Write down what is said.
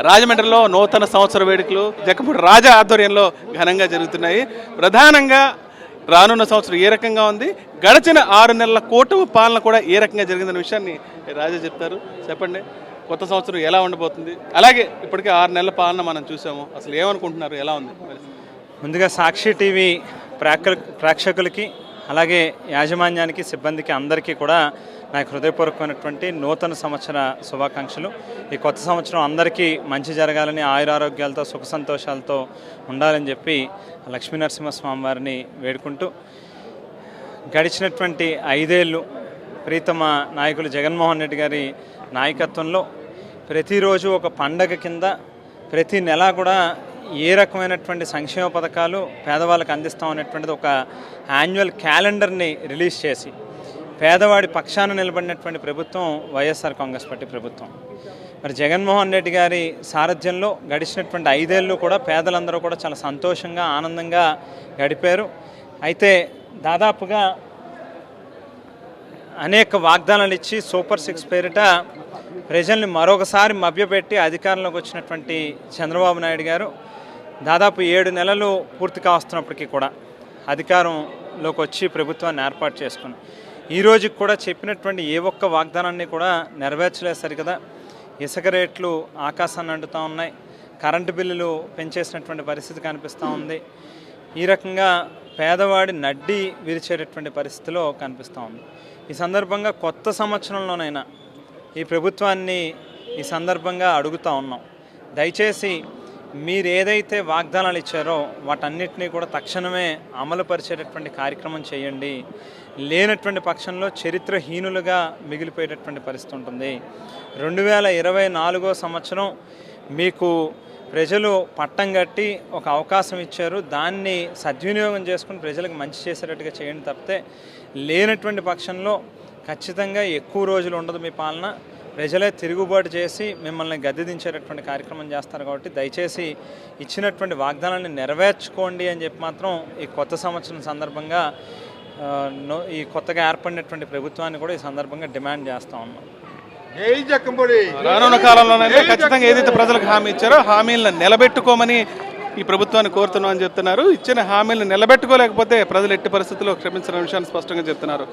రాజమండ్రిలో నూతన సంవత్సర వేడుకలు జక్కపూడి రాజా ఆధ్వర్యంలో ఘనంగా జరుగుతున్నాయి. ప్రధానంగా రానున్న సంవత్సరం ఏ రకంగా ఉంది, గడిచిన 6 నెలల కూటమి పాలన కూడా ఏ రకంగా జరిగిందన్న విషయాన్ని రాజా చెప్తారు. చెప్పండి, కొత్త సంవత్సరం ఎలా ఉండబోతుంది? అలాగే ఇప్పటికే 6 నెలల పాలన మనం చూసాము, అసలు ఏమనుకుంటున్నారు, ఎలా ఉంది? ముందుగా సాక్షి టీవీ ప్రేక్షకులకి అలాగే యాజమాన్యానికి సిబ్బందికి అందరికీ కూడా నాకు హృదయపూర్వకమైనటువంటి నూతన సంవత్సర శుభాకాంక్షలు. ఈ కొత్త సంవత్సరం అందరికీ మంచి జరగాలని, ఆయురారోగ్యాలతో సుఖ సంతోషాలతో ఉండాలని చెప్పి లక్ష్మీనరసింహస్వామి వారిని వేడుకుంటూ, గడిచినటువంటి 5 ఏళ్ళు ప్రీతమ నాయకులు జగన్మోహన్ రెడ్డి గారి నాయకత్వంలో ప్రతిరోజు ఒక పండగ కింద ప్రతి నెల కూడా ఏ రకమైనటువంటి సంక్షేమ పథకాలు పేదవాళ్ళకి అందిస్తాం అనేటువంటిది ఒక యాన్యువల్ క్యాలెండర్ని రిలీజ్ చేసి పేదవాడి పక్షాన నిలబడినటువంటి ప్రభుత్వం వైఎస్ఆర్ కాంగ్రెస్ పార్టీ ప్రభుత్వం. మరి జగన్మోహన్ రెడ్డి గారి సారథ్యంలో గడిచినటువంటి 5 ఏళ్ళు కూడా పేదలందరూ కూడా చాలా సంతోషంగా ఆనందంగా గడిపారు. అయితే దాదాపుగా అనేక వాగ్దానాలు ఇచ్చి సూపర్ 6 పేరిట ప్రజల్ని మరొకసారి మభ్యపెట్టి అధికారంలోకి వచ్చినటువంటి చంద్రబాబు నాయుడు గారు దాదాపు 7 నెలలు పూర్తి కావస్తున్నప్పటికీ కూడా అధికారంలోకి వచ్చి ప్రభుత్వాన్ని ఏర్పాటు చేసుకుని ఈ రోజుకి కూడా చెప్పినటువంటి ఏ ఒక్క వాగ్దానాన్ని కూడా నెరవేర్చలేదు సరికదా. ఇసుక రేట్లు ఆకాశాన్ని అంటుతూ ఉన్నాయి, కరెంటు బిల్లులు పెంచేసినటువంటి పరిస్థితి కనిపిస్తూ ఉంది. ఈ రకంగా పేదవాడి నడ్డి విరిచేటటువంటి పరిస్థితిలో కనిపిస్తూ ఉంది. ఈ సందర్భంగా కొత్త సంవత్సరంలోనైనా ఈ ప్రభుత్వాన్ని ఈ సందర్భంగా అడుగుతూ ఉన్నాం, దయచేసి మీరు ఏదైతే వాగ్దానాలు ఇచ్చారో వాటన్నిటినీ కూడా తక్షణమే అమలుపరిచేటటువంటి కార్యక్రమం చేయండి. లేనటువంటి పక్షంలో చరిత్రహీనులుగా మిగిలిపోయేటటువంటి పరిస్థితి ఉంటుంది. 2024 సంవత్సరం మీకు ప్రజలు పట్టం కట్టి ఒక అవకాశం ఇచ్చారు, దాన్ని సద్వినియోగం చేసుకుని ప్రజలకు మంచి చేసేటట్టుగా చేయండి తప్పితే లేనటువంటి పక్షంలో ఖచ్చితంగా ఎక్కువ రోజులు ఉండదు మీ పాలన. ప్రజలే తిరుగుబాటు చేసి మిమ్మల్ని గద్దెదించేటటువంటి కార్యక్రమం చేస్తారు. కాబట్టి దయచేసి ఇచ్చినటువంటి వాగ్దానాన్ని నెరవేర్చుకోండి అని చెప్పి మాత్రం ఈ కొత్త సంవత్సరం సందర్భంగా ఈ కొత్తగా ఏర్పడినటువంటి ప్రభుత్వాన్ని కూడా ఈ సందర్భంగా డిమాండ్ చేస్తూ ఉన్నాం. రానున్న కాలంలోనైతే ఖచ్చితంగా ఏదైతే ప్రజలకు హామీ ఇచ్చారో హామీలను నిలబెట్టుకోమని ఈ ప్రభుత్వాన్ని కోరుతున్నాం అని చెప్తున్నారు. ఇచ్చిన హామీలను నిలబెట్టుకోలేకపోతే ప్రజలు ఎట్టి పరిస్థితుల్లో క్షమించిన విషయాన్ని స్పష్టంగా చెప్తున్నారు.